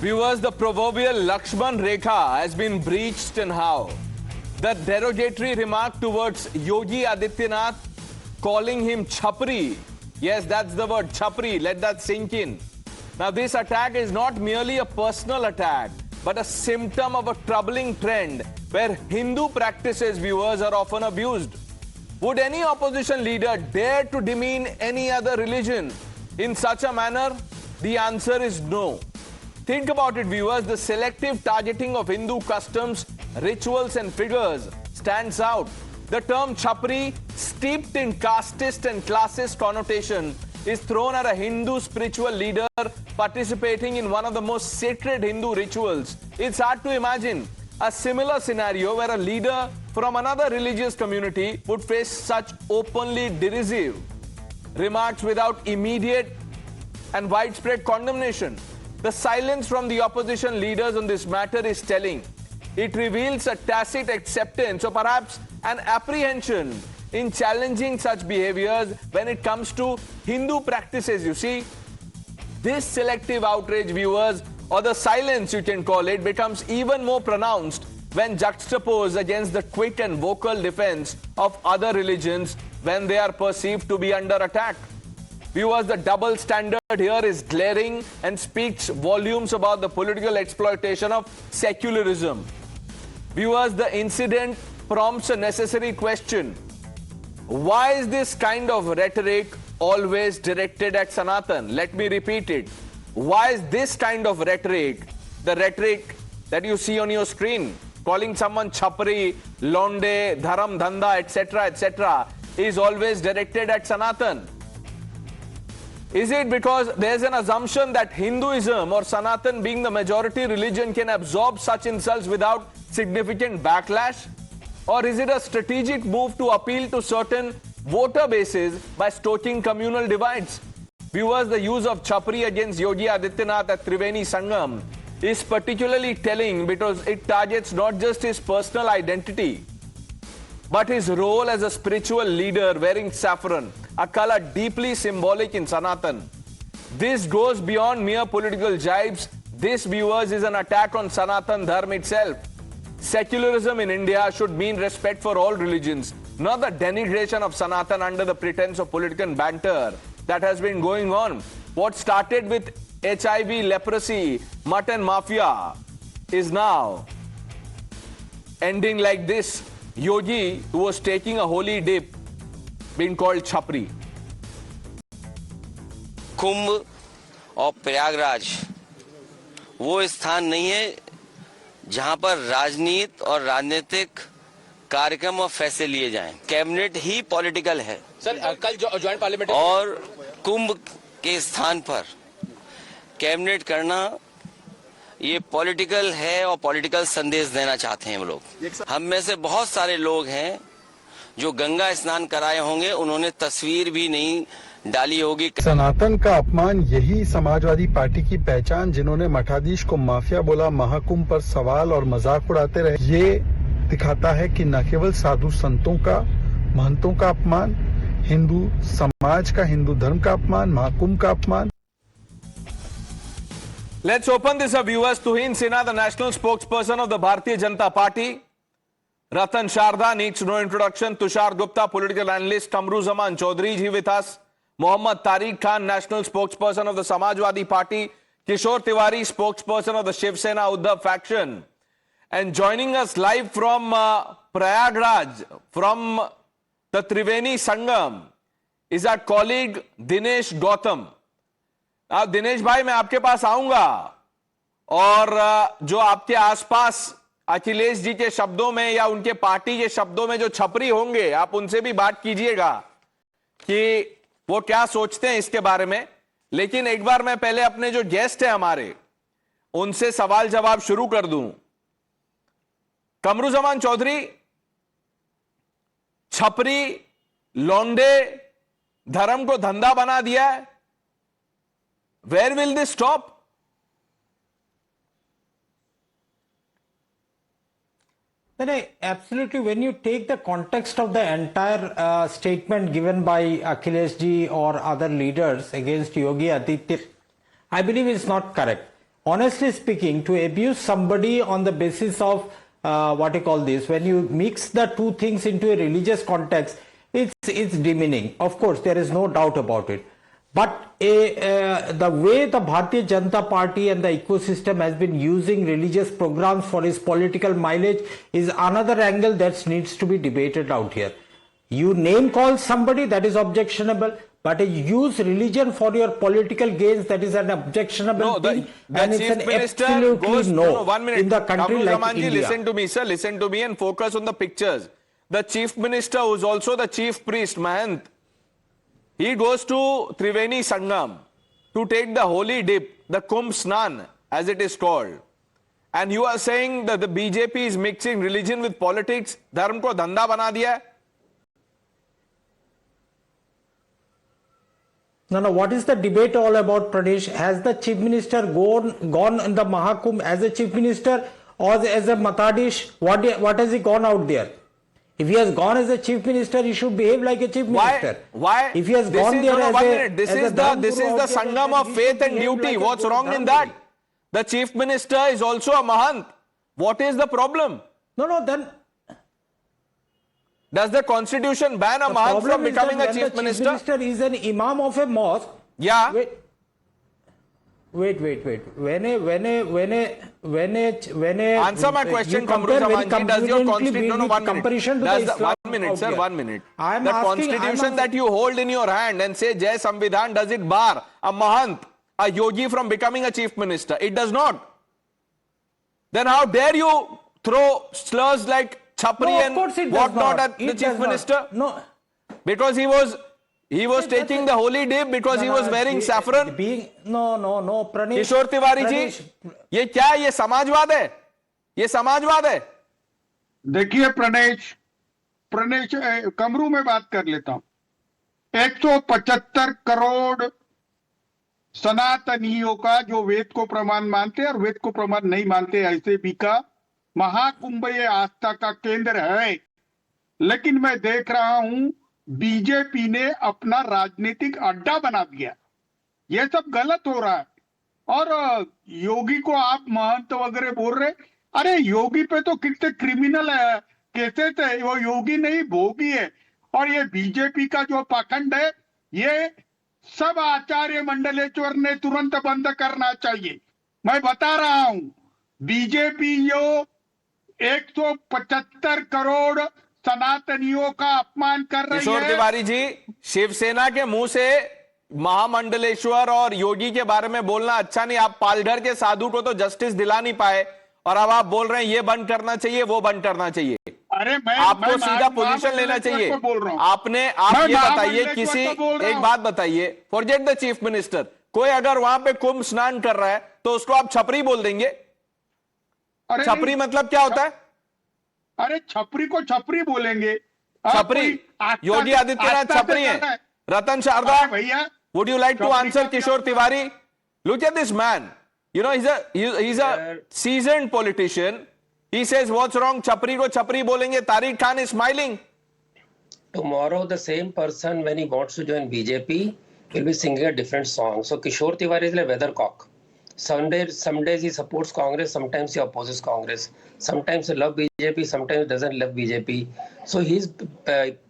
Viewers, the proverbial Lakshman Rekha has been breached and how? The derogatory remark towards Yogi Adityanath, calling him Chhapri. Yes, that's the word, Chhapri. Let that sink in. Now, this attack is not merely a personal attack, but a symptom of a troubling trend where Hindu practices, viewers, are often abused. Would any opposition leader dare to demean any other religion in such a manner? The answer is no. Think about it, viewers. The selective targeting of Hindu customs, rituals and figures stands out. The term Chhapri, steeped in casteist and classist connotation, is thrown at a Hindu spiritual leader participating in one of the most sacred Hindu rituals. It's hard to imagine a similar scenario where a leader from another religious community would face such openly derisive remarks without immediate and widespread condemnation. The silence from the opposition leaders on this matter is telling. It reveals a tacit acceptance or perhaps an apprehension in challenging such behaviors when it comes to Hindu practices. You see, this selective outrage, viewers, or the silence you can call it, becomes even more pronounced when juxtaposed against the quick and vocal defense of other religions when they are perceived to be under attack. Viewers, the double standard here is glaring and speaks volumes about the political exploitation of secularism. Viewers, the incident prompts a necessary question. Why is this kind of rhetoric always directed at Sanatan? Let me repeat it. Why is this kind of rhetoric, the rhetoric that you see on your screen, calling someone Chhapri, Londe, Dharam, Dhanda, etc., is always directed at Sanatan? Is it because there's an assumption that Hinduism or Sanatan, being the majority religion, can absorb such insults without significant backlash? Or is it a strategic move to appeal to certain voter bases by stoking communal divides? Viewers, the use of Chhapri against Yogi Adityanath at Triveni Sangam is particularly telling because it targets not just his personal identity, but his role as a spiritual leader wearing saffron, a color deeply symbolic in Sanatan. This goes beyond mere political jibes. This, viewers, is an attack on Sanatan Dharma itself. Secularism in India should mean respect for all religions, not the denigration of Sanatan under the pretense of political banter that has been going on. What started with HIV, leprosy, mutton mafia is now ending like this. Yogi, who was taking a holy dip, being called Chhapri. कुंभ और प्रयागराज वो स्थान नहीं है जहां पर राजनीति और राजनीतिक कार्यक्रम और फैसले लिए जाएं। कैबिनेट ही पॉलिटिकल है सर, कल ज्वाइंट पार्लियामेंट और कुंभ के स्थान पर कैबिनेट करना ये पॉलिटिकल है और पॉलिटिकल संदेश देना चाहते हैं वो लोग। हम में से बहुत सारे लोग हैं जो गंगा स्नान कराए होंगे, उन्होंने तस्वीर भी नहीं डाली होगी। सनातन का अपमान, यही समाजवादी पार्टी की पहचान, जिन्होंने मठाधीश को माफिया बोला, महाकुंभ पर सवाल और मजाक उड़ाते रहे, ये दिखाता है कि न केवल साधु संतों का, महंतों का अपमान, हिंदू समाज का, हिंदू धर्म का अपमान, महाकुंभ का अपमान। Let's open this up, viewers. Tuhin Sinha, the national spokesperson of the Bharatiya Janata Party. Ratan Sharda needs no introduction. Tushar Gupta, political analyst. Kamruzaman Chaudhary is here with us. Mohammad Tariq Khan, national spokesperson of the Samajwadi Party. Kishore Tiwari, spokesperson of the Shiv Sena Uddhav faction. And joining us live from Prayagraj, from the Triveni Sangam, is our colleague Dinesh Gautam. अब दिनेश भाई, मैं आपके पास आऊंगा और जो आपके आसपास अखिलेश जी के शब्दों में या उनके पार्टी के शब्दों में जो छपरी होंगे, आप उनसे भी बात कीजिएगा कि वो क्या सोचते हैं इसके बारे में। लेकिन एक बार मैं पहले अपने जो गेस्ट है हमारे, उनसे सवाल जवाब शुरू कर दूं। कमरुजमान चौधरी, छपरी, लौंडे धर्म को धंधा बना दिया है। Where will this stop? Absolutely. When you take the context of the entire statement given by Akhilesh ji or other leaders against Yogi Adityanath, I believe it's not correct. honestly speaking, to abuse somebody on the basis of what you call this, when you mix the two things into a religious context, it's demeaning. Of course, there is no doubt about it. But the way the Bharatiya Janata Party and the ecosystem has been using religious programs for its political mileage is another angle that needs to be debated out here. You name call somebody, that is objectionable, but you use religion for your political gains, that is an objectionable thing. The And chief it's an minister absolutely goes, no, 1 minute. in the country Kamru like Zamanji, India. listen to me, sir. Listen to me and focus on the pictures. The chief minister, who is also the chief priest, Mahant, he goes to Triveni Sangam to take the holy dip, the Kumbh Snan, as it is called. And you are saying that the BJP is mixing religion with politics, धर्म को धंधा बना दिया है? No, what is the debate all about, Pradesh? Has the chief minister gone in the Mahakumbh as a chief minister or as a Matadish? What has he gone out there? If he has gone as a chief minister, he should behave like a chief minister. Why? If he has gone there as 1 a minute. This is the Sangam of faith and duty. What's wrong in that? The chief minister is also a Mahant. What is the problem? No, then Does the constitution ban a Mahant from becoming a chief minister? Chief minister is an imam of a mosque. Yeah. Wait. When a Answer my question, you Kamru compare very Zamanji. Does your confidently constitution? No, with 1 minute. comparison to Does the Islam 1 minute, out sir, there. 1 minute. I'm The asking- constitution that you hold in your hand and say Jai Samvidhan, does it bar a Mahant, a yogi from becoming a chief minister? It does not. Then how dare you throw slurs like Chapri No, of and course it does whatnot not. at the It chief does not. minister? No. Because he was taking the holy dip because he was wearing saffron. No, Pranesh. किशोर तिवारी जी, ये क्या है? ये समाजवाद है? ये समाजवाद है? देखिए प्रणेश कमरू में बात कर लेता हूं। 175 करोड़ सनातनियों का जो वेद को प्रमाण मानते हैं और वेद को प्रमाण नहीं मानते, ऐसे भी का महाकुंभ ये आस्था का केंद्र है। लेकिन मैं देख रहा हूं बीजेपी ने अपना राजनीतिक अड्डा बना दिया। ये सब गलत हो रहा है। और योगी को आप महंत वगैरह बोल रहे, अरे योगी पे तो कितने क्रिमिनल है केसेस है, वो योगी नहीं भोगी है। और ये बीजेपी का जो पाखंड है, ये सब आचार्य मंडलेश्वर ने तुरंत बंद करना चाहिए। मैं बता रहा हूं, बीजेपी जो 175 करोड़ सनातनियों का अपमान कर रही किशोर है। तिवारी जी, शिवसेना के मुंह से महामंडलेश्वर और योगी के बारे में बोलना अच्छा नहीं। आप पालघर के साधु को तो जस्टिस दिला नहीं पाए और अब आप बोल रहे हैं ये बंद करना चाहिए, वो बंद करना चाहिए। अरे आपको सीधा पोजीशन लेना चाहिए। आप ये बताइए, किसी एक बात बताइए, फॉरगेट द चीफ मिनिस्टर, कोई अगर वहां पे कुंभ स्नान कर रहा है तो उसको आप छपरी बोल देंगे? छपरी मतलब क्या होता है? अरे छपरी को छपरी बोलेंगे। छपरी, योगी आदित्यनाथ छपरी है? रतन शारदा, भैया, would you like to answer Kishore Tiwari? Look at this man. You know, he's a seasoned politician. He says, what's wrong? Chapri ko chapri bolenge. Tariq Khan is smiling. Tomorrow, the same person, when he wants to join BJP, will be singing a different song. So Kishore Tiwari is like weathercock. Some days he supports Congress, sometimes he opposes Congress. Sometimes he loves BJP, sometimes he doesn't love BJP. So he's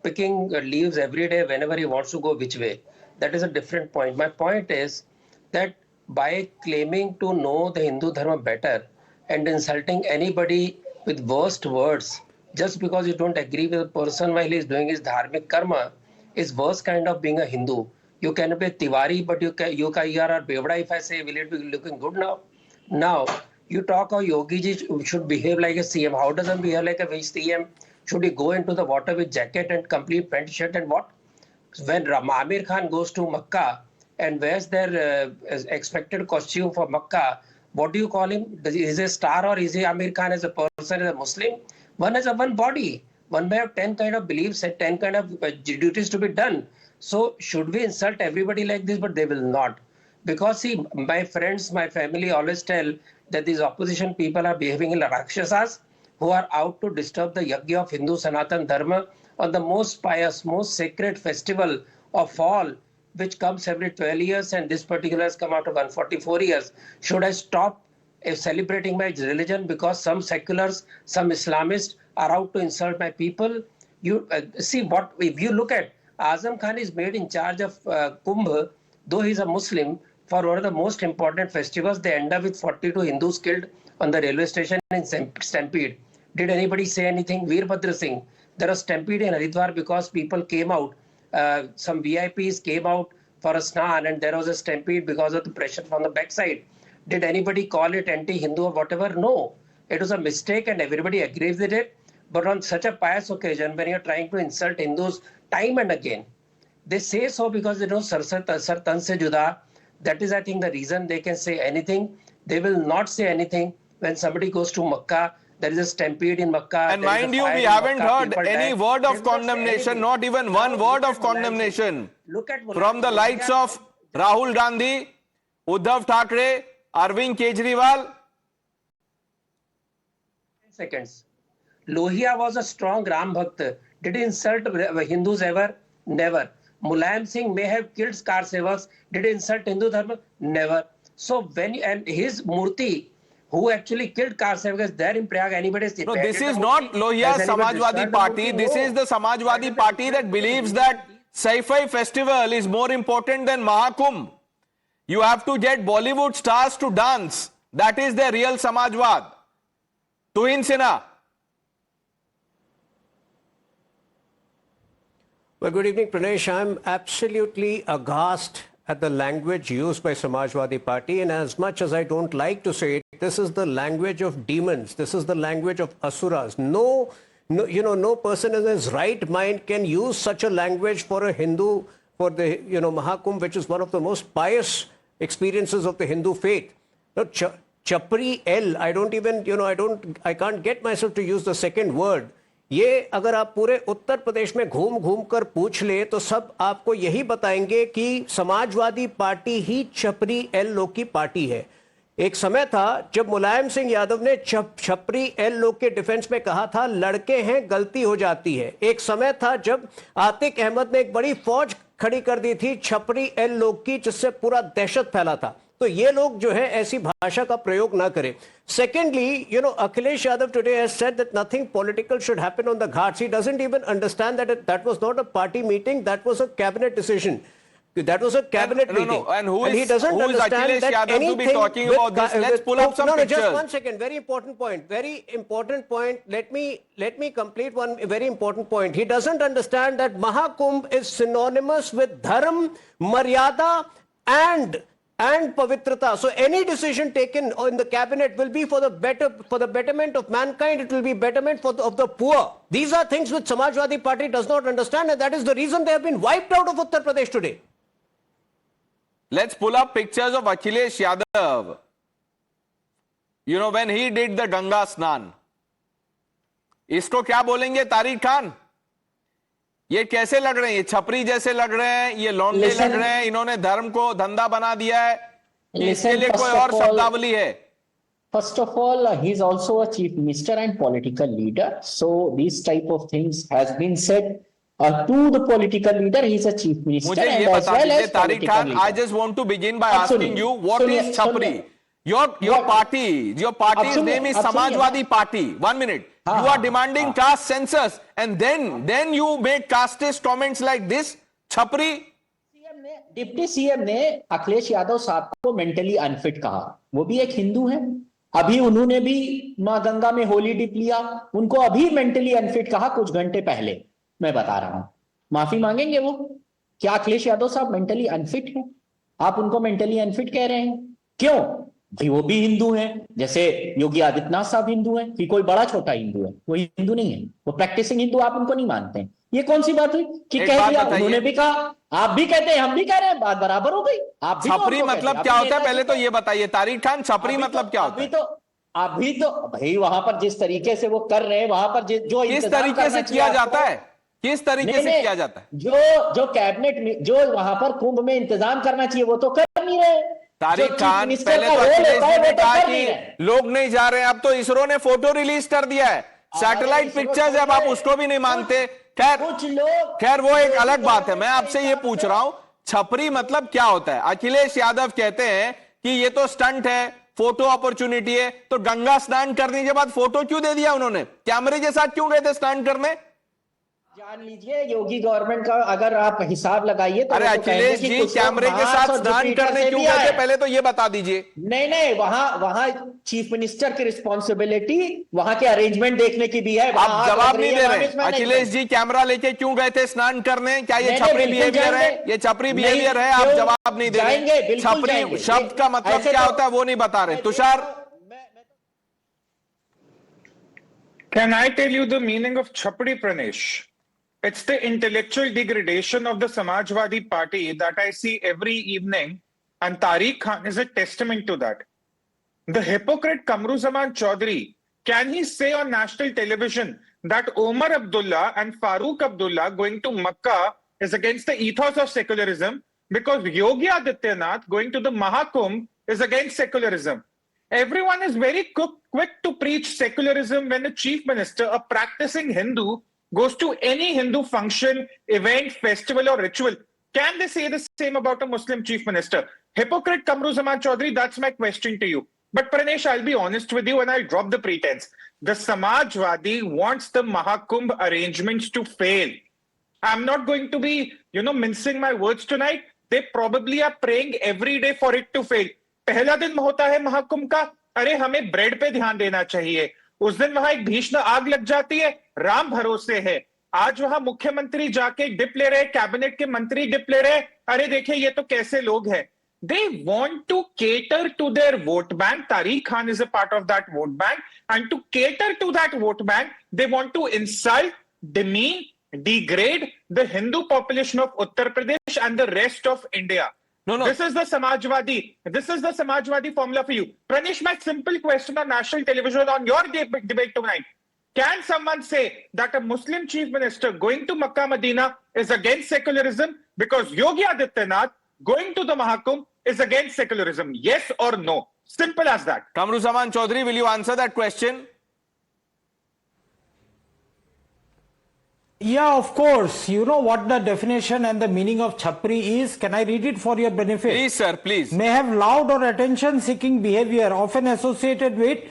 picking leaves every day whenever he wants to go which way. That is a different point. My point is that by claiming to know the Hindu Dharma better and insulting anybody with worst words, just because you don't agree with a person while he's doing his dharmic karma, is worse kind of being a Hindu. You can be a Tiwari, but you are a Bevda. If I say, will it be looking good now? Now, you talk how Yogi ji should behave like a CM. How does he behave like a CM? Should he go into the water with jacket and complete pant shirt and what? When Amir Khan goes to Makkah and wears their expected costume for Makkah, what do you call him? Is he a star or is he Amir Khan as a person, as a Muslim? One has one body. One may have 10 kind of beliefs and 10 kind of duties to be done. So should we insult everybody like this? But they will not. Because see, my friends, my family always tell that these opposition people are behaving like Rakshasas who are out to disturb the yajna of Hindu Sanatan Dharma on the most pious, most sacred festival of all, which comes every 12 years, and this particular has come after 144 years. Should I stop celebrating my religion because some seculars, some Islamists are out to insult my people? You see what, if you look at Azam Khan is made in charge of Kumbh, though he's a Muslim, for one of the most important festivals, they end up with 42 Hindus killed on the railway station in Stampede. Did anybody say anything? Veerbhadra Singh, there was stampede in Haridwar because people came out, some VIPs came out for a snan, and there was a stampede because of the pressure from the backside. Did anybody call it anti-Hindu or whatever? No. It was a mistake and everybody agrees with it. But on such a pious occasion, when you're trying to insult Hindus time and again, they say so because they know Sar Tan se juda. That is, I think, the reason they can say anything. They will not say anything when somebody goes to Makkah. There is a stampede in Makkah. And mind you, we haven't heard any word of condemnation, not even one word of condemnation from the likes of Rahul Gandhi, Uddhav Thackeray, Arvind Kejriwal. Seconds. Lohia was a strong Ram Bhakt. Did he insult Hindus ever? Never. Mulayam Singh may have killed car sevaks. Did he insult Hindu Dharma? Never. So when, and his Murthy, who actually killed car sevaks there in Prayag, anybody? No, this is not Lohia's Samajwadi Party. This is the Samajwadi Party that believes that Saifai festival is more important than Mahakumbh. You have to get Bollywood stars to dance. That is the real Samajwad. Tuhin Sinha. Well, good evening, Pranesh. I'm absolutely aghast at the language used by Samajwadi Party, and as much as I don't like to say it, this is the language of demons. This is the language of asuras. No person in his right mind can use such a language for a Hindu, for the, Mahakumbh, which is one of the most pious experiences of the Hindu faith. Now, Chapri L, I can't get myself to use the second word. ये अगर आप पूरे उत्तर प्रदेश में घूम घूम कर पूछ ले तो सब आपको यही बताएंगे कि समाजवादी पार्टी ही छपरी एल लोग की पार्टी है। एक समय था जब मुलायम सिंह यादव ने छपरी एल लोग के डिफेंस में कहा था लड़के हैं गलती हो जाती है। एक समय था जब आतिक अहमद ने एक बड़ी फौज खड़ी कर दी थी छपरी एल लोग की, जिससे पूरा दहशत फैला था। तो ये लोग जो है ऐसी भाषा का प्रयोग ना करें। Secondly, Akhilesh Yadav today has said that nothing political should happen on the Ghats. He doesn't even understand that that was not a party meeting, that was a cabinet decision. That was a cabinet meeting. And he doesn't understand Akhilesh that Yadav anything to be talking about this? Let's pull up some pictures. Just 1 second. Very important point. Very important point. Let me complete one very important point. He doesn't understand that Mahakumbh is synonymous with dharm, maryada, and pavitrata. So any decision taken in the cabinet will be for the betterment of mankind. It will be betterment of the poor. These are things which Samajwadi Party does not understand, and that is the reason they have been wiped out of Uttar Pradesh today. Let's pull up pictures of Akhilesh Yadav. When he did the Ganga Snan. इसको क्या बोलेंगे तारिक खान? ये कैसे लग रहे हैं? ये छपरी जैसे लग रहे हैं, ये लौंडे लग रहे हैं, इन्होंने धर्म को धंधा बना दिया है। इसके लिए कोई और शब्दावली है? First of all, he is also a chief minister and political leader. So these type of things has been said to the political leader. He is a chief minister. मुझे ये बता दीजिए Tariq Khan, I just want to begin by asking you, what is Chapri? Your party's name is Samajwadi Party. 1 minute. You are demanding caste census, and then you make casteist comments like this. Chapri. Deputy CM ने अखिलेश यादव साहब को mentally unfit कहा। वो भी एक हिंदू हैं। अभी उन्होंने भी मां गंगा में होली डिप लिया, उनको अभी मेंटली अनफिट कहा कुछ घंटे पहले। मैं बता रहा हूं, माफी मांगेंगे वो? क्या अखिलेश यादव साहब मेंटली अनफिट है? आप उनको मेंटली अनफिट कह रहे हैं, क्यों? भाई वो भी हिंदू हैं, जैसे योगी आदित्यनाथ साहब हिंदू हैं कि कोई बड़ा छोटा हिंदू है? वो हिंदू नहीं है, वो प्रैक्टिसिंग हिंदू, आप उनको नहीं मानते हैं। ये कौन सी बात हुई कि कह दिया, उन्होंने भी कहा, आप भी कहते हैं, हम भी कह रहे हैं, बात बराबर हो गई। आप छपरी मतलब क्या होता है पहले तो ये बताइए तारिक खान, छपरी मतलब क्या होता है? अभी तो भाई वहां पर जिस तरीके से वो कर रहे हैं, वहां पर जो किस तरीके से किया जाता है, किस तरीके से किया जाता है? जो कैबिनेट में जो वहां पर कुंभ में इंतजाम करना चाहिए वो तो कर नहीं रहे। तारिक खान, पहले तो अखिलेश जी ने कहा कि लोग नहीं जा रहे हैं, अब तो इसरो ने फोटो रिलीज कर दिया है, सैटेलाइट पिक्चर्स, अब आप उसको भी नहीं मानते। खैर वो एक अलग बात है। मैं आपसे ये पूछ रहा हूं, छपरी मतलब क्या होता है? अखिलेश यादव कहते हैं कि ये तो स्टंट है, फोटो अपॉर्चुनिटी है। तो गंगा स्नान करने के बाद फोटो क्यों दे दिया उन्होंने? कैमरे के साथ क्यों गए थे स्नान करने? जान लीजिए, योगी गवर्नमेट का अगर आप हिसाब लगाइए तो अरे वो तो कहेंगे अखिलेश कि जी कुछ लोग कैमरे के मार्स साथ और स्नान जुपिटर करने से क्यों भी गए थे? आए। पहले तो ये बता दीजिए। नहीं, वहां चीफ मिनिस्टर की रिस्पॉन्सिबिलिटी वहां के अरेंजमेंट देखने की भी है। आप जवाब नहीं दे रहे। अखिलेश जी कैमरा लेके क्यों गए थे स्नान करने? क्या ये छपरी बिहेवियर है? ये छपरी बिहेवियर है? आप जवाब नहीं दे रहे। छपरी शब्द का मतलब क्या होता है वो नहीं बता रहे। Tushar, Can I tell you the meaning of Chapri, Pranesh? It's the intellectual degradation of the Samajwadi Party that I see every evening, and Tariq Khan is a testament to that. The hypocrite Kamruzaman Chaudhary, can he say on national television that Omar Abdullah and Farooq Abdullah going to Makkah is against the ethos of secularism, because Yogi Adityanath going to the Mahakumbh is against secularism? Everyone is very quick to preach secularism when a chief minister, a practicing Hindu, goes to any Hindu function, event, festival or ritual. Can they say the same about a Muslim chief minister? Hypocrite Kamruzaman Chaudhary, that's my question to you. But Pranesh, I'll be honest with you and I'll drop the pretense. The Samajwadi wants the Mahakumbh arrangements to fail. I'm not going to be, mincing my words tonight. They probably are praying every day for it to fail. पहला दिन होता है महाकुंभ का, अरे हमें bread पे ध्यान देना चाहिए। उस दिन वहां एक भीषण आग लग जाती है, राम भरोसे है। आज वहां मुख्यमंत्री जाके डिप ले रहे, कैबिनेट के मंत्री डिप ले रहे, अरे देखिए ये तो कैसे लोग हैं। They want to cater to their vote bank. Tariq Khan is a part of that vote bank, and to cater to that vote bank, they want to insult, demean, degrade the Hindu population of Uttar Pradesh and the rest of India. No. This is the Samajwadi formula for you. Pranesh, my simple question on national television on your debate tonight. Can someone say that a Muslim chief minister going to Makkah Medina is against secularism because Yogi Adityanath going to the Mahakumbh is against secularism? Yes or no? Simple as that. Kamruzaman Chaudhary, will you answer that question? Yeah, of course. You know what the definition and the meaning of Chapri is? Can I read it for your benefit? Please, sir, please. May have loud or attention-seeking behavior, often associated with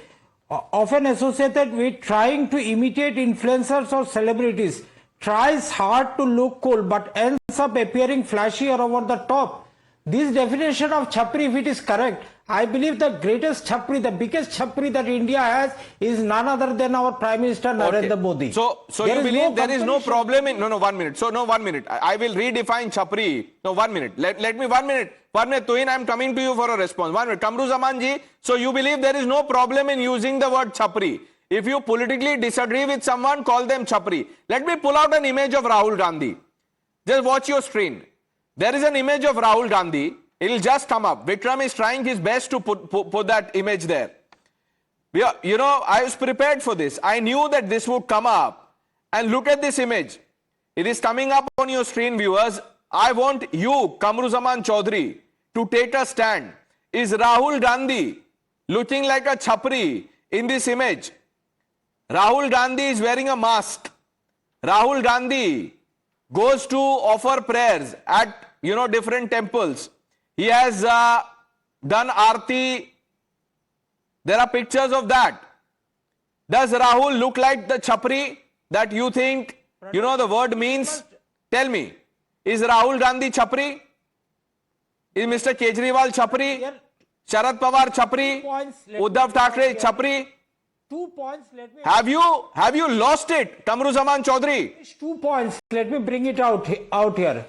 trying to imitate influencers or celebrities. Tries hard to look cool, but ends up appearing flashy or over the top. This definition of Chapri, if it is correct, I believe the greatest Chapri, the biggest Chapri that India has is none other than our Prime Minister Narendra Modi. So you believe there is no problem in... No, 1 minute. So, no, 1 minute. I will redefine Chapri. No, 1 minute. Let me 1 minute. 1 minute, Tuhin, I am coming to you for a response. 1 minute. Kamruzaman ji, so you believe there is no problem in using the word Chapri. If you politically disagree with someone, call them Chapri. Let me pull out an image of Rahul Gandhi. Just watch your screen. There is an image of Rahul Gandhi. It will just come up. Vikram is trying his best to put that image there. I was prepared for this. I knew that this would come up. And look at this image. It is coming up on your screen, viewers. I want you, Kamruzaman Chaudhary, to take a stand. Is Rahul Gandhi looking like a Chapri in this image? Rahul Gandhi is wearing a mask. Rahul Gandhi goes to offer prayers at, different temples. He has done Aarti. There are pictures of that. Does Rahul look like the Chapri that you think, the word means? Tell me. Is Rahul Gandhi Chapri? Is Mr. Kejriwal Chapri? Sharad Pawar Chapri? Uddhav Thackeray Chapri? 2 points. Let me. Have you lost it, Kamruzaman Chaudhary? 2 points. Let me bring it out here.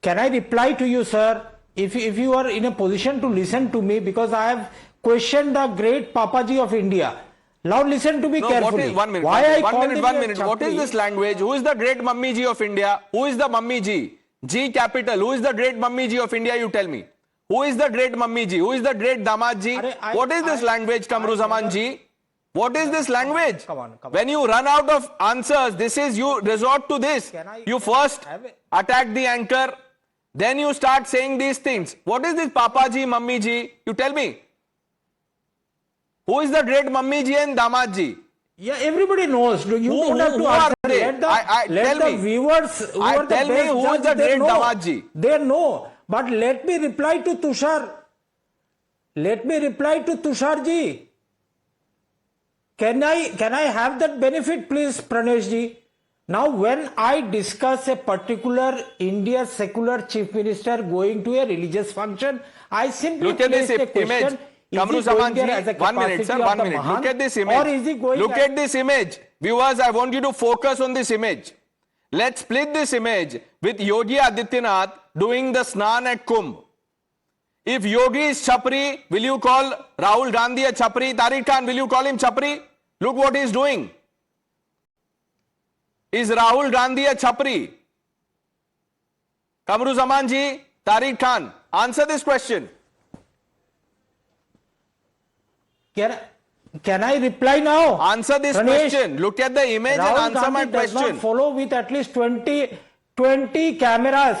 Can I reply to you, sir? If you are in a position to listen to me, because I have questioned the great Papaji of India. Now listen to me carefully. 1 minute. Why one minute. What is this language? Who is the great Mummy Ji of India? Who is the Mummy Ji? G capital. Who is the great Mummy Ji of India? You tell me. Who is the great Mummy Ji? Who is the great Damad Ji? What is this language, Kamruzaman Ji? What is this language? Come on. When you run out of answers, you resort to this. You first attack the anchor. Then you start saying these things. What is this Papa Ji, Mummy Ji? You tell me. Who is the great Mummy Ji and Damad Ji? Yeah, everybody knows. You don't have to who are answer. they? Let the, Tell let the me. viewers who are the Tell me best who is judge, the they great know. Damadji? They know. But let me reply to Tushar. Let me reply to Tushar ji. Can I have that benefit, please, Pranesh ji? Now, when I discuss a particular India's secular chief minister going to a religious function, I simply Look at this place a question. image. Kamru Zaman ji, 1 minute, sir, 1 minute. Look at this image. Or is he going Look at this image. Viewers, I want you to focus on this image. Let's split this image with Yogi Adityanath doing the Snan at Kumbh. If Yogi is Chapri, will you call Rahul Gandhi a Chapri? Tariq Khan, will you call him Chapri? Look what he is doing. Is Rahul Gandhi a Chapri? Kamru Zaman ji, Tariq Khan, answer this question. Can I reply now? Answer this Pranesh, question. Look at the image Rahul and answer my Gandhi does question. not follow with at least 20 cameras.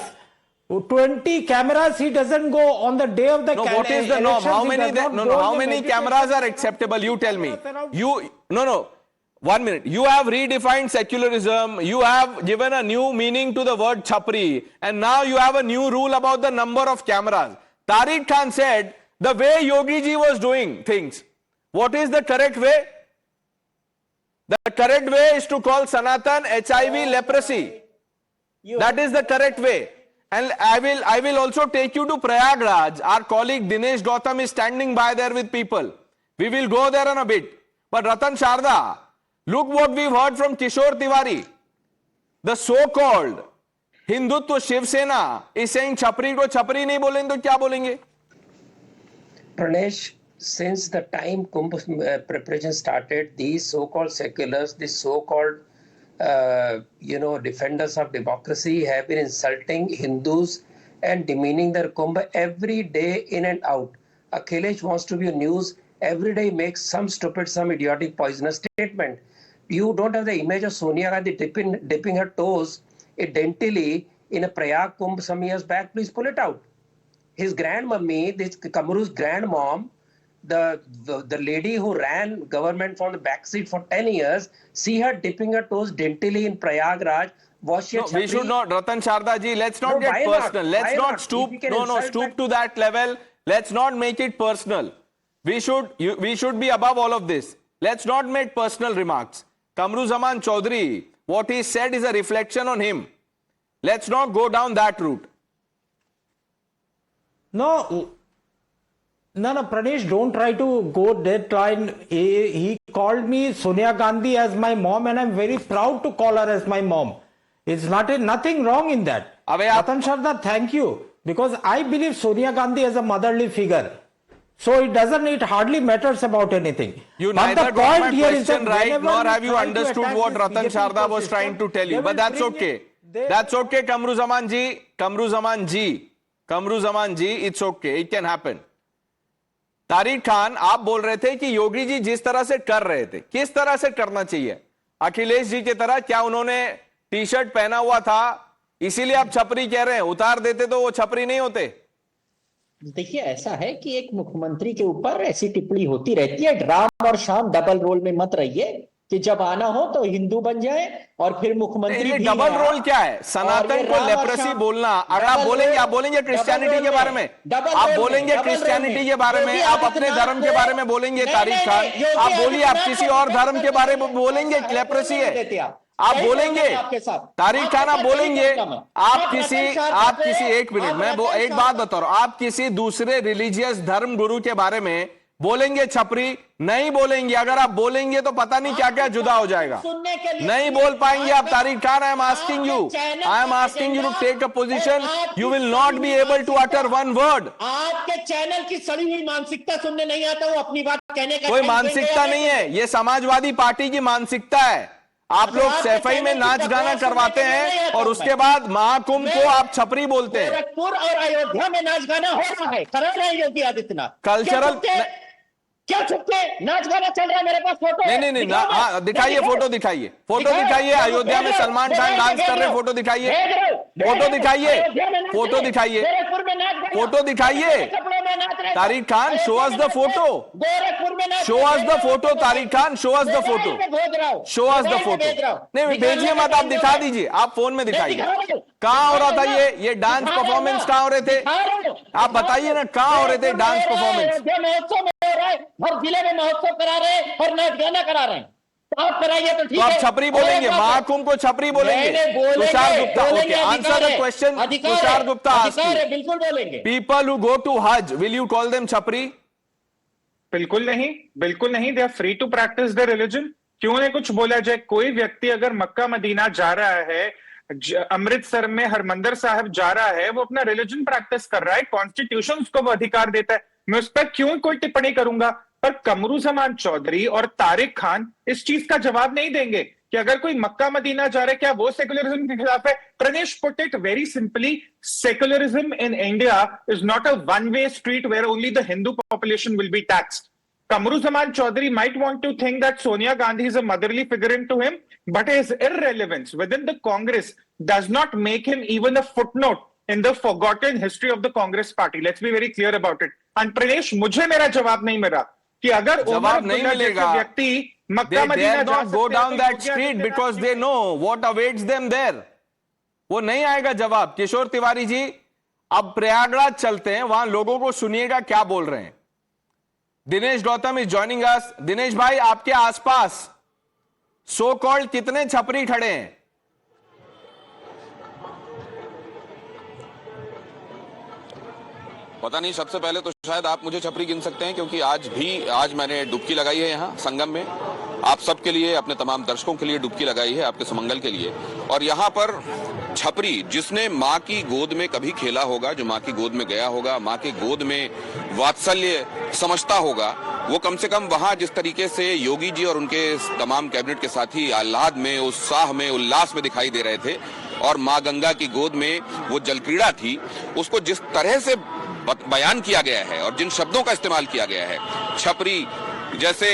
20 cameras, he doesn't go on the day of the No, what is the norm? elections, How he many? does not No, go no. in How the many meditation cameras are center. acceptable? You tell me. No. 1 minute. You have redefined secularism. You have given a new meaning to the word chapri, and now you have a new rule about the number of cameras. Tariq Khan said the way Yogi ji was doing things. What is the correct way? The correct way is to call Sanatan HIV leprosy. That is the correct way. And I will also take you to Prayagraj. Our colleague Dinesh Gautam is standing by there with people. We will go there in a bit. But Ratan Sharda, look what we've heard from Kishore Tiwari. The so-called Hindutva Shiv Sena is saying Chapri ko Chapri nahi bolenge to kya bolenge? Pranesh, since the time Kumbh preparation started, these so-called seculars, these so-called defenders of democracy have been insulting Hindus and demeaning their Kumbh every day in and out. Akhilesh wants to be on news. Every day makes some stupid, some idiotic, poisonous statement. You don't have the image of Sonia Gandhi dipping her toes daintily in a Prayag Kumbh some years back. Please pull it out. His grandmummy, this Kamru's grandmom, the lady who ran government from the backseat for 10 years, see her dipping her toes daintily in Prayagraj. Was she a We should not, Ratan Sharda ji, let's not get personal. Let's not stoop, stoop to that level. Let's not make it personal. We should be above all of this. Let's not make personal remarks. Kamru Zaman Chaudhary, what he said is a reflection on him. Let's not go down that route. No, Pranesh, don't try to go that line. He called me Sonia Gandhi as my mom, and I'm very proud to call her as my mom. It's nothing wrong in that. Ratan Sharda, thank you, because I believe Sonia Gandhi as a motherly figure. So it hardly matters about anything. You but neither the got point my here is question that right, whenever nor we have you try to understood attack what this Ratan BJP Sharda was ecosystem, trying to tell they you. But will that's bring okay. it- That's okay, Kamru Zaman ji. Kamru Zaman ji. Kamru Zaman ji, it's okay. It can happen. Tariq Khan, आप बोल रहे थे कि योगी जी जिस तरह से कर रहे थे, किस तरह से करना चाहिए? अखिलेश जी की तरह क्या उन्होंने टी शर्ट पहना हुआ था, इसीलिए आप छपरी कह रहे हैं? उतार देते तो वो छपरी नहीं होते? देखिए, ऐसा है कि एक मुख्यमंत्री के ऊपर ऐसी टिप्पणी होती रहती है। राम और शाम डबल रोल में मत रहिए कि जब आना हो तो हिंदू बन जाए और फिर मुख्यमंत्री ये भी डबल है। रोल क्या है? सनातन को लेप्रेसी बोलना, अगर आप बोलेंगे, आप बोलेंगे क्रिश्चियनिटी के बारे में, आप बोलेंगे क्रिश्चियनिटी के बारे में, आप अपने धर्म के बारे में बोलेंगे तारिक खान, आप बोलिए, आप किसी और धर्म के बारे में बोलेंगे लेप्रेसी है, आप बोलेंगे तारिक खान, आप बोलेंगे, आप किसी एक मिनट, मैं एक बात बता रहा हूं, आप किसी दूसरे रिलीजियस धर्म गुरु के बारे में बोलेंगे छपरी? नहीं बोलेंगे। अगर आप बोलेंगे तो पता नहीं क्या क्या जुदा हो जाएगा, नहीं बोल पाएंगे आप Tariq Khan. I am asking you to take a position, you will not be able to utter one word. आपके चैनल की सड़ी हुई मानसिकता सुनने नहीं आता, वो अपनी बात कहने का कोई मानसिकता नहीं है, ये समाजवादी पार्टी की मानसिकता है। आप लोग सैफई में नाच गाना करवाते हैं और उसके बाद महाकुंभ को आप छपरी बोलते हैं। गोरखपुर और अयोध्या में नाच गाना हो रहा है, करा रहे हैं योगी आदित्यनाथ। कल्चरल क्या छुपके नाच गाना चल रहा है? मेरे पास फोटो नहीं, हाँ दिखाइए, फोटो दिखाइए, अयोध्या में सलमान खान डांस कर रहे, फोटो दिखाइए, Tariq Khan, show us the photo. Gorakhpur में नाच Show us the photo, Tariq Khan, show us the photo. Show us the photo. नहीं भेजिए मत, आप दिखा दीजिए, आप फोन में दिखाइए। कहाँ हो रहा था ये डांस परफॉर्मेंस कहाँ हो रहे थे? आप बताइए ना, कहाँ हो रहे थे डांस परफॉर्मेंस? महोत्सव में हो रहा है, हर जिले में महोत्सव करा रहे हैं और नाच गाना करा रहे हैं, तो आप कराइए तो ठीक तो है। आप छपरी बोलेंगे, महाकुंभ को छपरी बोलेंगे? Tushar Gupta, okay, answer the question. Tushar Gupta asked, बिल्कुल बोलेंगे। पीपल हु गो टू हज, विल यू कॉल देम छपरी? बिल्कुल नहीं, बिल्कुल नहीं। They are free to practice the religion. क्यों नहीं कुछ बोला जाए? कोई व्यक्ति अगर मक्का मदीना जा रहा है, अमृतसर में हरमंदिर साहब जा रहा है, वो अपना रिलीजन प्रैक्टिस कर रहा है, कॉन्स्टिट्यूशन उसको वो अधिकार देता है, मैं उस पर क्यों कोई टिप्पणी करूंगा? पर कमरुज़मान चौधरी और तारिक खान इस चीज का जवाब नहीं देंगे कि अगर कोई मक्का मदीना जा रहा है, क्या वो सेकुलरिज्म के खिलाफ है? Pranesh put it very simply, secularism in India is not a one way street wear only the Hindu population will be taxed. Kamruzaman Chaudhary might want to think that Sonia Gandhi is a motherly figure to him, but his irrelevance within the Congress does not make him even a footnote in the forgotten history of the Congress party. Let's be very clear about it. And Pranesh, मुझे मेरा जवाब नहीं मिला कि अगर जवाब नहीं मिलेगा, व्यक्ति मक्का मदीना जा सकते हैं, go down that street because they know what awaits them there. वो नहीं आएगा जवाब। किशोर तिवारी जी, अब प्रयागराज चलते हैं, वहां लोगों को सुनिएगा क्या बोल रहे हैं। Dinesh Gautam is joining us. Dinesh भाई, आपके आसपास सो कॉल्ड कितने छपरी खड़े हैं? पता नहीं, सबसे पहले तो शायद आप मुझे छपरी गिन सकते हैं, क्योंकि आज मैंने डुबकी लगाई है यहाँ संगम में, आप सबके लिए, अपने तमाम दर्शकों के लिए डुबकी लगाई है, आपके सुमंगल के लिए। और यहाँ पर छपरी, जिसने माँ की गोद में कभी खेला होगा, जो माँ की गोद में गया होगा, माँ की गोद में वात्सल्य समझता होगा, वो कम से कम वहां जिस तरीके से योगी जी और उनके तमाम कैबिनेट के साथी आह्लाद में, उत्साह में, उल्लास में दिखाई दे रहे थे, और माँ गंगा की गोद में वो जलक्रीड़ा थी, उसको जिस तरह से बयान किया गया है और जिन शब्दों का इस्तेमाल किया गया है, छपरी जैसे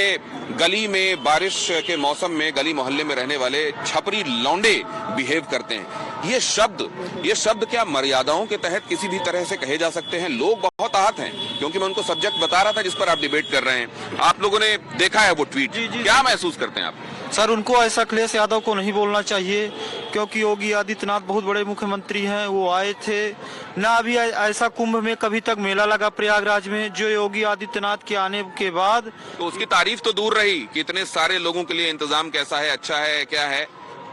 गली में बारिश के मौसम में गली मोहल्ले में रहने वाले छपरी लौंडे बिहेव करते हैं, ये शब्द क्या मर्यादाओं के तहत किसी भी तरह से कहे जा सकते हैं? लोग बहुत आहत हैं, क्योंकि मैं उनको सब्जेक्ट बता रहा था जिस पर आप डिबेट कर रहे हैं। आप लोगों ने देखा है वो ट्वीट, क्या महसूस करते हैं आप? सर, उनको ऐसा अखिलेश यादव को नहीं बोलना चाहिए, क्योंकि योगी आदित्यनाथ बहुत बड़े मुख्यमंत्री हैं, वो आए थे ना, अभी ऐसा कुंभ में कभी तक मेला लगा प्रयागराज में जो योगी आदित्यनाथ के आने के बाद। तो उसकी तारीफ तो दूर रही कि इतने सारे लोगों के लिए इंतजाम कैसा है, अच्छा है, क्या है,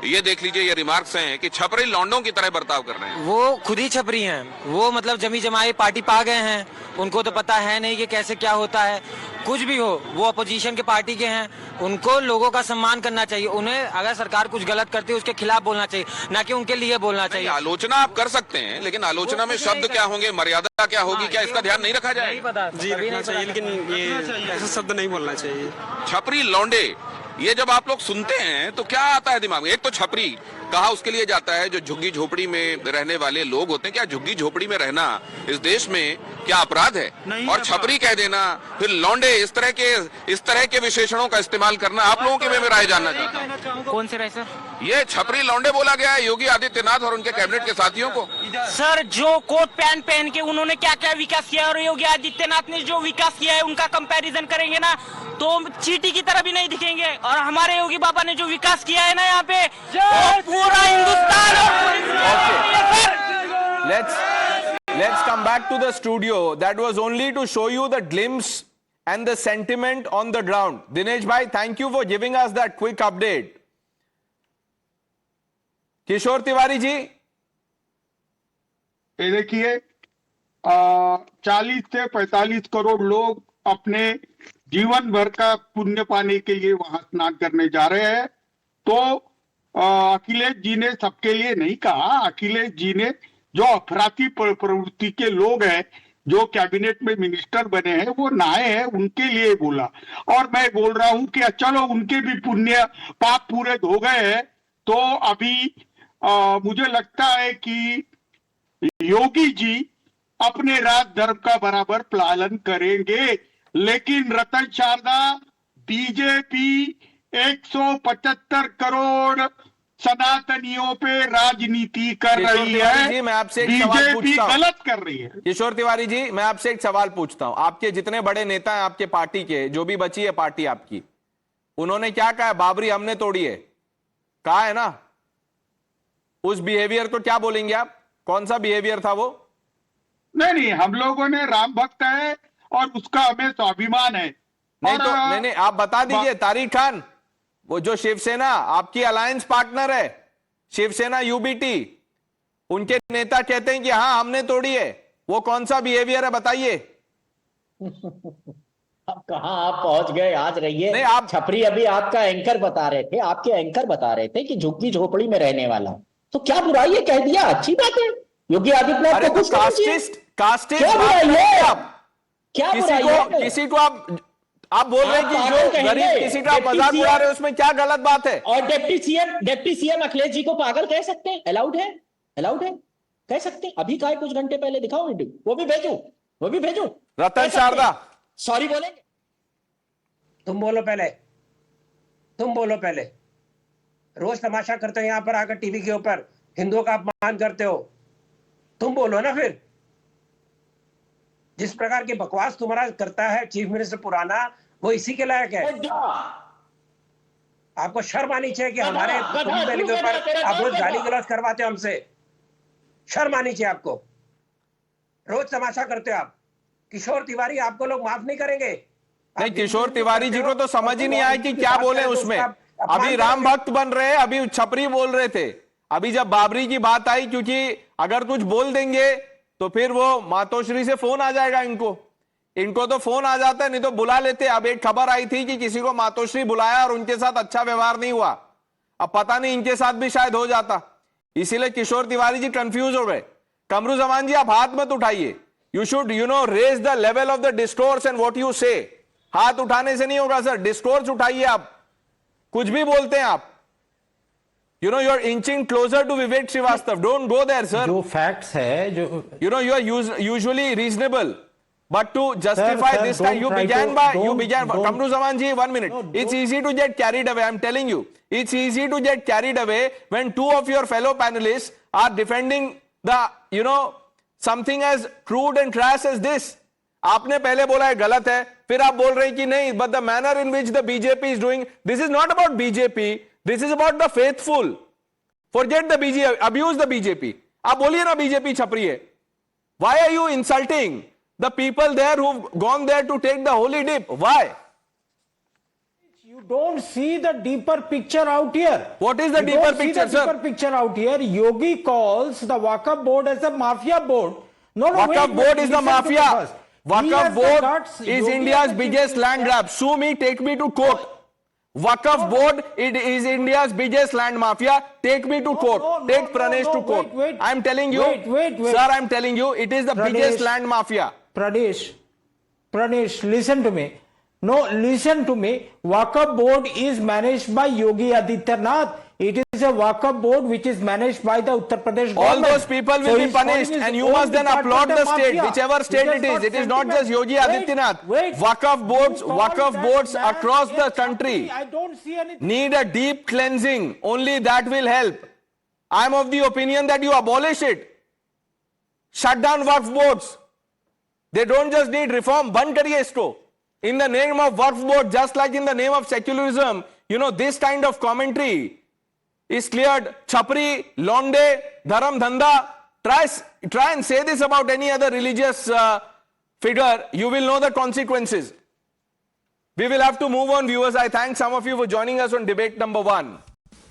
ये देख लीजिए, ये रिमार्क्स हैं कि छपरी लौंडों की तरह बर्ताव कर रहे हैं। वो खुद ही छपरी हैं, वो मतलब जमी जमाई पार्टी पा गए हैं, उनको तो पता है नहीं कि कैसे क्या होता है। कुछ भी हो, वो अपोजिशन के पार्टी के हैं, उनको लोगों का सम्मान करना चाहिए। उन्हें अगर सरकार कुछ गलत करती है उसके खिलाफ बोलना चाहिए, ना कि उनके लिए बोलना चाहिए। आलोचना आप कर सकते हैं, लेकिन आलोचना में शब्द क्या होंगे, मर्यादा क्या होगी, क्या इसका ध्यान नहीं रखा जाए? नहीं पता जी, रखना चाहिए, लेकिन ये ऐसा शब्द नहीं बोलना चाहिए। छपरी लौंडे, ये जब आप लोग सुनते हैं तो क्या आता है दिमाग में? एक तो छपरी कहा उसके लिए जाता है जो झुग्गी झोपड़ी में रहने वाले लोग होते हैं। क्या झुग्गी झोपड़ी में रहना इस देश में क्या अपराध है? और छपरी कह देना, फिर लौंडे, इस तरह के विशेषणों का इस्तेमाल करना, आप लोगों की मैं राय जानना चाहता हूँ। कौन से राय सर? ये छपरी लौंडे बोला गया है योगी आदित्यनाथ और उनके कैबिनेट के साथियों को। सर, जो कोट पैंट पहन के उन्होंने क्या क्या विकास किया और योगी आदित्यनाथ ने जो विकास किया है, उनका कंपैरिजन करेंगे ना तो चींटी की तरह भी नहीं दिखेंगे। और हमारे योगी बाबा ने जो विकास किया है ना यहाँ पे, पूरा हिंदुस्तान और Let's come back to the studio. That was only to show you the glimpse and the sentiment on the ground. Dinesh bhai, thank you for giving us that quick update. किशोर तिवारी जी, ये देखिए, 40 से 45 करोड़ लोग अपने जीवन भर का पुण्य पाने के लिए वहां स्नान करने जा रहे हैं। तो अखिलेश जी ने सबके लिए नहीं कहा, अखिलेश जी ने जो अफराती प्रवृत्ति के लोग हैं, जो कैबिनेट में मिनिस्टर बने हैं, वो नहाए हैं, उनके लिए बोला। और मैं बोल रहा हूं कि चलो उनके भी पुण्य पाप पूरे हो गए हैं, तो अभी मुझे लगता है कि योगी जी अपने राज धर्म का बराबर पालन करेंगे। लेकिन रतन शारदा, बीजेपी 175 करोड़ सनातनियों पे राजनीति कर किशोर रही तिवारी है। जी, मैं आपसे एक सवाल बीजेपी पूछता हूं। गलत कर रही है। किशोर तिवारी जी, मैं आपसे एक सवाल पूछता हूं। आपके जितने बड़े नेता हैं आपके पार्टी के, जो भी बची है पार्टी आपकी, उन्होंने क्या कहा? बाबरी हमने तोड़ी है, कहा है ना? उस बिहेवियर को क्या बोलेंगे आप? कौन सा बिहेवियर था वो? नहीं, हम लोगों ने राम भक्त है और उसका हमें स्वाभिमान है। नहीं और, तो नहीं, आप बता दीजिए। तारिक खान, वो जो शिवसेना आपकी अलायंस पार्टनर है, शिवसेना यूबीटी, उनके नेता कहते हैं कि हाँ हमने तोड़ी है। वो कौन सा बिहेवियर है बताइए? अब कहाँ आप पहुंच गए? आज रहिए। नहीं, आप छपरी अभी आपका एंकर बता रहे थे, आपके एंकर बता रहे थे कि झुग्गी झोपड़ी में रहने वाला, तो क्या बुराई है? कह दिया, अच्छी बात है। योगी आदित्यनाथ अरे को तो खुश करना चाहिए। कास्टिस्ट क्या बात बुराई नहीं है है? आप। क्या किसी को आप बोल रहे हैं कि जो गरीब किसी का मजाक उड़ा रहे हैं, उसमें क्या गलत बात है? और डिप्टी सीएम अखिलेश जी को पागल कह सकते हैं? अलाउड है, अलाउड है, कह सकते हैं। अभी कहा कुछ घंटे पहले, दिखाओ वीडियो, वो भी भेजू। रतन शारदा सॉरी बोलेंगे? तुम बोलो पहले। रोज तमाशा करते हो यहाँ पर आकर टीवी के ऊपर, हिंदुओं का अपमान करते हो। तुम बोलो ना फिर। जिस प्रकार की बकवास तुम्हारा करता है चीफ मिनिस्टर पुराना, वो इसी के लायक है। आपको शर्म आनी चाहिए कि हमारे के ऊपर आप रोज गाली गलौज करवाते हो हमसे। शर्म आनी चाहिए आपको। रोज तमाशा करते हो आप। किशोर तिवारी आपको लोग माफ नहीं करेंगे। नहीं, किशोर तिवारी जी को तो समझ ही नहीं आया कि क्या बोले उसमें। अभी राम भक्त बन रहे हैं, अभी छपरी बोल रहे थे। अभी जब बाबरी की बात आई, क्योंकि अगर कुछ बोल देंगे तो फिर वो मातोश्री से फोन आ जाएगा इनको तो फोन आ जाता है, नहीं तो बुला लेते। अब एक खबर आई थी कि किसी को मातोश्री बुलाया और उनके साथ अच्छा व्यवहार नहीं हुआ। अब पता नहीं इनके साथ भी शायद हो जाता, इसीलिए किशोर तिवारी जी कंफ्यूज हो गए। कमरू जमान जी, आप हाथ मत उठाइए। You should raise the level of the discourse and what you say. हाथ उठाने से नहीं होगा सर, डिस्कोर्स उठाइए। आप कुछ भी बोलते हैं आप। You are inching closer to Vivek Srivastava. Don't go there sir. जो फैक्ट्स है, जो you are usually reasonable, but to justify sir, this time, you began. Kamru Zaman ji, 1 minute. It's easy to get carried away. I'm telling you, it's easy to get carried away when two of your fellow panelists are defending the, something as crude and crass as this. आपने पहले बोला है गलत है, फिर आप बोल रहे हैं कि नहीं, but the manner in which the BJP is doing, this is not about BJP, this is about the faithful. Forget the BJP, abuse the BJP. आप बोलिए ना BJP छपरी है. Why are you insulting the people there who've gone there to take the holy dip? Why? You don't see the deeper picture out here. What is the deeper picture, sir? Deeper picture out here. Yogi calls the Waqf board as a mafia board. No, Waqf board is the mafia. Waqf board is Yogi India's biggest land grab. Sue me, take me to court. Waqf board, it is India's biggest land mafia. Take me to court. Take Pranesh to court. Wait. I'm telling you, sir, I'm telling you, it is the biggest land mafia. Pradesh, listen to me. No, listen to me. Waqf board is managed by Yogi Adityanath. It is a Waqf board which is managed by the Uttar Pradesh government. All those people will be punished, and you must then applaud the state, whichever state it is. It is not just Yogi Adityanath. Waqf boards across the country I don't see anything. need a deep cleansing. Only that will help. I am of the opinion that you abolish it. Shut down Waqf boards. They don't just need reform. Band kariye isko. In the name of Waqf board, just like in the name of secularism, this kind of commentary is cleared. Chapri, Londe, Dharam Dhanda. Try and say this about any other religious figure. You will know the consequences. We will have to move on, viewers. I thank some of you for joining us on debate number 1.